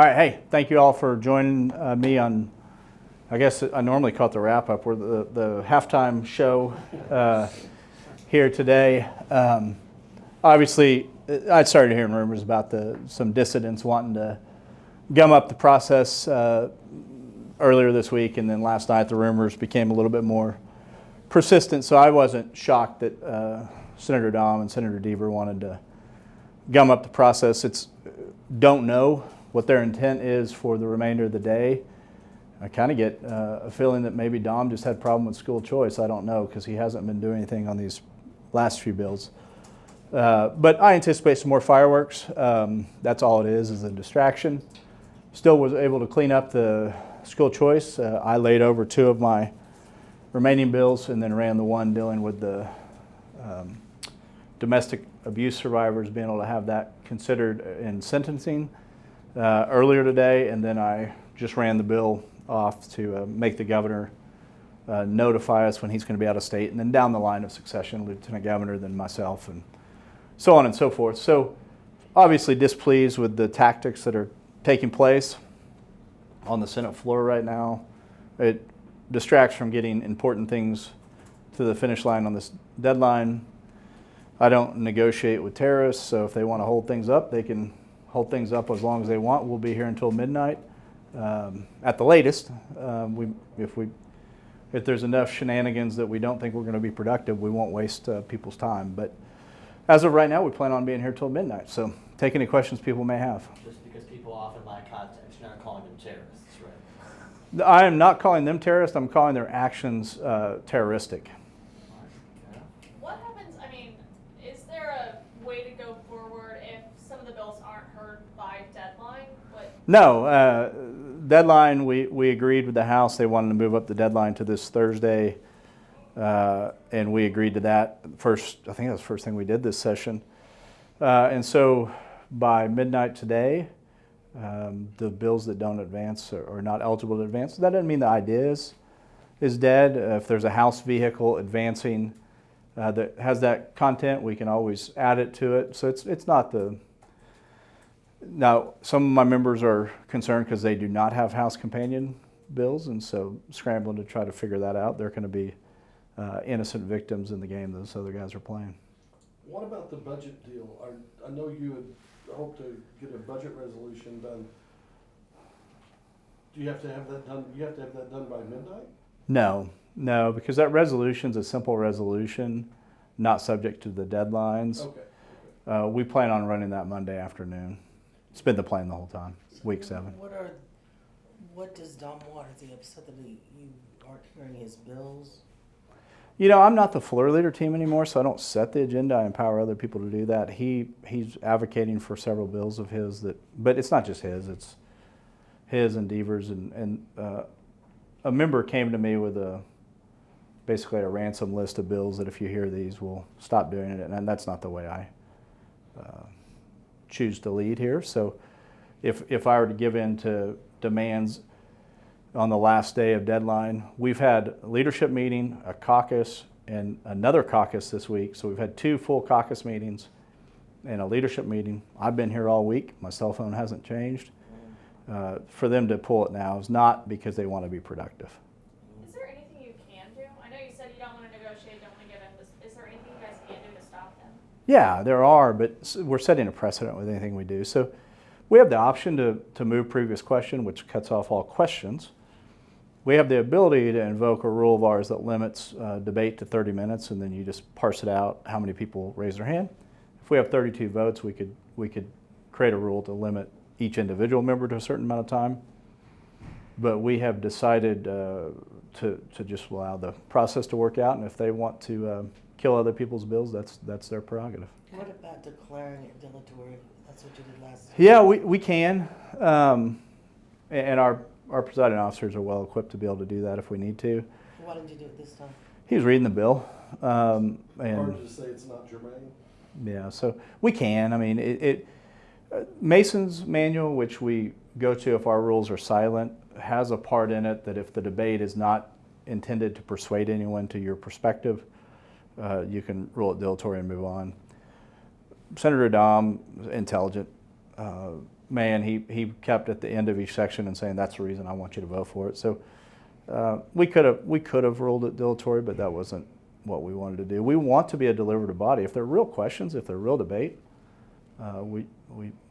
All right, hey, thank you all for joining me on, I guess I normally call it the wrap-up. We're the halftime show here today. Obviously, I started hearing rumors about some dissidents wanting to gum up the process earlier this week, and then last night the rumors became a little bit more persistent, so I wasn't shocked that Senator Dom and Senator Deaver wanted to gum up the process. Don't know what their intent is for the remainder of the day. I kind of get a feeling that maybe Dom just had a problem with school choice. I don't know, because he hasn't been doing anything on these last few bills. But I anticipate some more fireworks. That's all it is a distraction. Still was able to clean up the school choice. I laid over two of my remaining bills and then ran the one dealing with the domestic abuse survivors, being able to have that considered in sentencing earlier today, and then I just ran the bill off to make the governor notify us when he's going to be out of state, and then down the line of succession, Lieutenant Governor, then myself, and so on and so forth. So obviously displeased with the tactics that are taking place on the Senate floor right now. It distracts from getting important things to the finish line on this deadline. I don't negotiate with terrorists, so if they want to hold things up, they can hold things up as long as they want. We'll be here until midnight at the latest. If there's enough shenanigans that we don't think we're going to be productive, we won't waste people's time. But as of right now, we plan on being here till midnight. So take any questions people may have. Just because people often lack context, you're not calling them terrorists, right? I am not calling them terrorists. I'm calling their actions terroristic. What happens, is there a way to go forward if some of the bills aren't heard by deadline? No, deadline, we agreed with the House. They wanted to move up the deadline to this Thursday, and we agreed to that first. I think that was the first thing we did this session. And so by midnight today, the bills that don't advance are not eligible to advance. That doesn't mean the idea is dead. If there's a House vehicle advancing that has that content, we can always add it to it. So it's not the... Now, some of my members are concerned because they do not have House companion bills, and so scrambling to try to figure that out. They're going to be innocent victims in the game those other guys are playing. What about the budget deal? I know you had hoped to get a budget resolution done. Do you have to have that done? You have to have that done by midnight? No, because that resolution's a simple resolution, not subject to the deadlines. Okay. We plan on running that Monday afternoon. It's been the plan the whole time, week 7. What does Dom want? Is he upset that you aren't hearing his bills? You know, I'm not the floor leader team anymore, so I don't set the agenda. I empower other people to do that. He's advocating for several bills of his but it's not just his. It's his and Deaver's, and a member came to me with basically a ransom list of bills that if you hear these, we'll stop doing it, and that's not the way I choose to lead here. So if I were to give in to demands on the last day of deadline, we've had a leadership meeting, a caucus, and another caucus this week. So we've had 2 full caucus meetings and a leadership meeting. I've been here all week. My cell phone hasn't changed. For them to pull it now is not because they want to be productive. Is there anything you can do? I know you said you don't want to negotiate, don't want to give in. Is there anything you guys can do to stop them? Yeah, there are, but we're setting a precedent with anything we do. So we have the option to move previous question, which cuts off all questions. We have the ability to invoke a rule of ours that limits debate to 30 minutes, and then you just parse it out how many people raise their hand. If we have 32 votes, we could create a rule to limit each individual member to a certain amount of time. But we have decided to just allow the process to work out, and if they want to kill other people's bills, that's their prerogative. What about declaring it dilatory? That's what you did last time. Yeah, we can, and our presiding officers are well equipped to be able to do that if we need to. Why didn't you do it this time? He was reading the bill. And Hard to say it's not germane. Yeah, so we can. I mean, Mason's manual, which we go to if our rules are silent, has a part in it that if the debate is not intended to persuade anyone to your perspective, you can rule it dilatory and move on. Senator Dom, intelligent, man, he kept at the end of each section and saying, that's the reason I want you to vote for it. So we could have ruled it dilatory, but that wasn't what we wanted to do. We want to be a deliberative body. If there are real questions, if there are real debate, we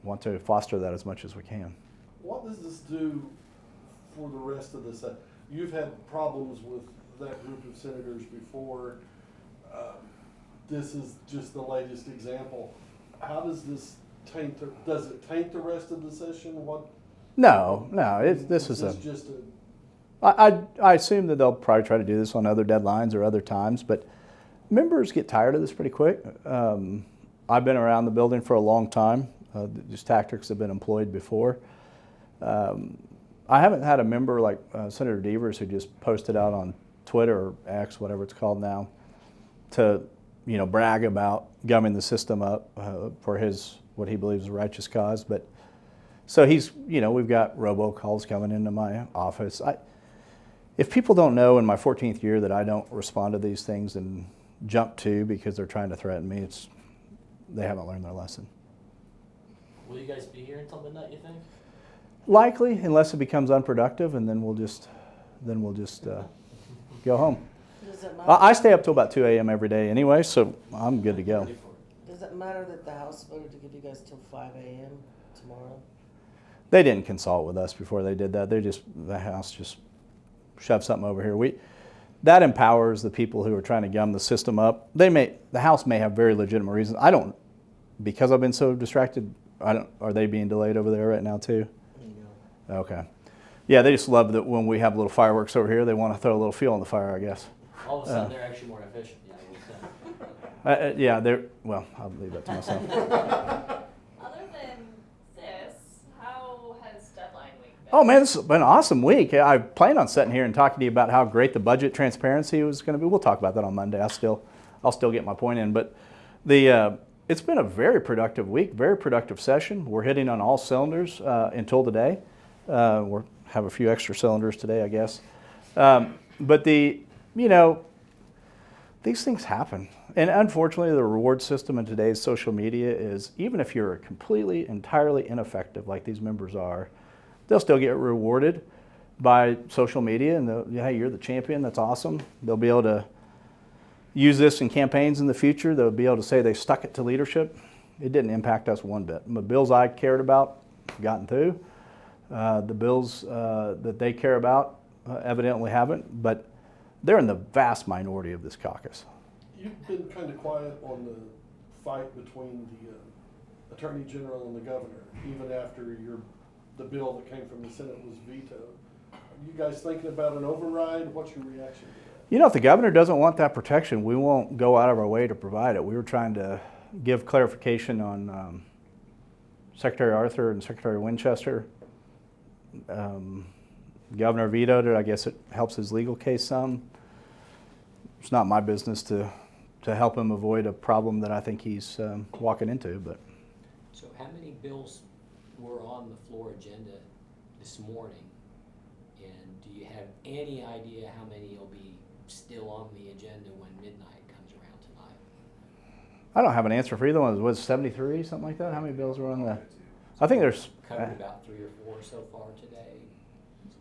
want to foster that as much as we can. What does this do for the rest of the You've had problems with that group of senators before. This is just the latest example. How does this does it taint the rest of the session? No. This is just I assume that they'll probably try to do this on other deadlines or other times, but members get tired of this pretty quick. I've been around the building for a long time. These tactics have been employed before. I haven't had a member like Senator Devers who just posted out on Twitter or X, whatever it's called now, to brag about gumming the system up for what he believes is a righteous cause. But so we've got robocalls coming into my office. If people don't know in my 14th year that I don't respond to these things and jump to because they're trying to threaten me, they haven't learned their lesson. Will you guys be here until midnight, you think? Likely, unless it becomes unproductive, and then we'll just go home. Does it matter? I stay up till about 2 a.m. every day anyway, so I'm good to go. Does it matter that the House voted to give you guys till 5 a.m. tomorrow? They didn't consult with us before they did that. The House just shoved something over here. That empowers the people who are trying to gum the system up. The House may have very legitimate reasons. I don't, because I've been so distracted. Are they being delayed over there right now too? No. Okay. Yeah, they just love that when we have little fireworks over here, they want to throw a little fuel on the fire, I guess. All of a sudden, they're actually more efficient. Yeah, Yeah, well, I'll leave that to myself. Other than this, how has deadline week been? Oh man, this has been an awesome week. I plan on sitting here and talking to you about how great the budget transparency was going to be. We'll talk about that on Monday. I'll still get my point in, but it's been a very productive week, very productive session. We're hitting on all cylinders until today. We'll have a few extra cylinders today, I guess. But these things happen. And unfortunately, the reward system in today's social media is, even if you're completely, entirely ineffective like these members are, they'll still get rewarded by social media. And hey, you're the champion, that's awesome. They'll be able to use this in campaigns in the future. They'll be able to say they stuck it to leadership. It didn't impact us one bit. The bills I cared about gotten through. The bills that they care about evidently haven't, but they're in the vast minority of this caucus. You've been kind of quiet on the fight between the Attorney General and the Governor, even after the bill that came from the Senate was vetoed. Are you guys thinking about an override? What's your reaction to that? If the governor doesn't want that protection, we won't go out of our way to provide it. We were trying to give clarification on Secretary Arthur and Secretary Winchester. Governor vetoed it. I guess it helps his legal case some. It's not my business to help him avoid a problem that I think he's walking into. But so, how many bills were on the floor agenda this morning, and do you have any idea how many will be still on the agenda when midnight comes around tonight? I don't have an answer for either one. Was it 73, something like that? How many bills were on the? I think there's covered about 3 or 4 so far today,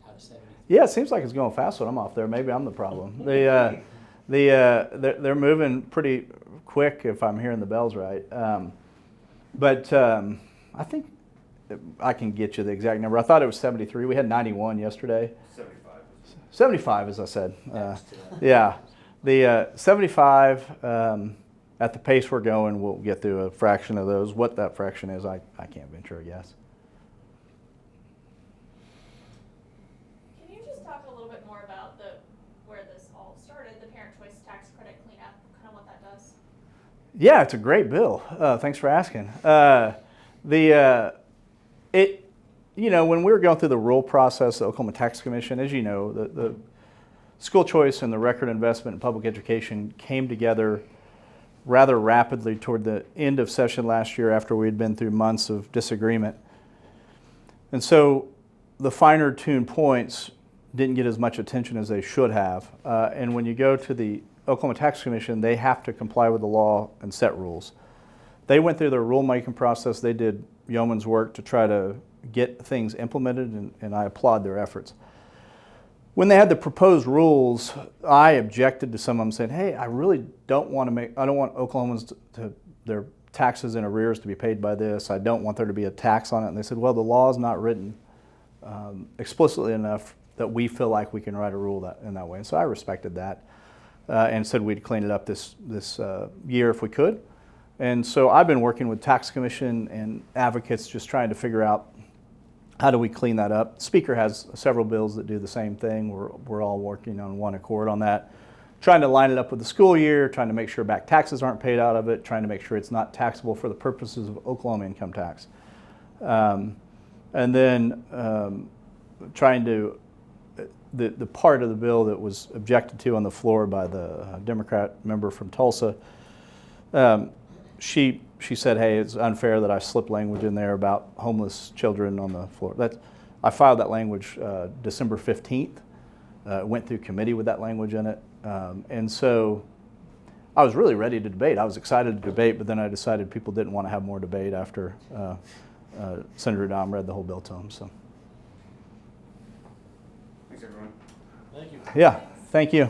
out of 70. Yeah, it seems like it's going fast when I'm off there. Maybe I'm the problem. They're moving pretty quick if I'm hearing the bells right. But I think I can get you the exact number. I thought it was 73. We had 91 yesterday. 75. 75, as I said. Yeah, the 75. At the pace we're going, we'll get through a fraction of those. What that fraction is, I can't venture a guess. Can you just talk a little bit more about where this all started, the Parent Choice Tax Credit Cleanup, kind of what that does? Yeah, it's a great bill. Thanks for asking. When we were going through the rule process, the Oklahoma Tax Commission, as you know, the school choice and the record investment in public education came together rather rapidly toward the end of session last year after we had been through months of disagreement. And so the finer tuned points didn't get as much attention as they should have. And when you go to the Oklahoma Tax Commission, they have to comply with the law and set rules. They went through their rulemaking process. They did yeoman's work to try to get things implemented, and I applaud their efforts. When they had the proposed rules, I objected to some of them, saying, "Hey, I really don't want Oklahomans to their taxes in arrears to be paid by this. I don't want there to be a tax on it." And they said, "Well, the law is not written explicitly enough that we feel like we can write a rule in that way." And so I respected that and said we'd clean it up this year if we could. And so I've been working with Tax Commission and advocates, just trying to figure out how do we clean that up. The Speaker has several bills that do the same thing. We're all working on one accord on that, trying to line it up with the school year, trying to make sure back taxes aren't paid out of it, trying to make sure it's not taxable for the purposes of Oklahoma income tax. And then trying to, the part of the bill that was objected to on the floor by the Democrat member from Tulsa, she said, "Hey, it's unfair that I slipped language in there about homeless children on the floor." I filed that language December 15th. Went through committee with that language in it. And so I was really ready to debate. I was excited to debate, but then I decided people didn't want to have more debate after Senator Dom read the whole bill to them. So. Thanks, everyone. Thank you. Yeah, thank you.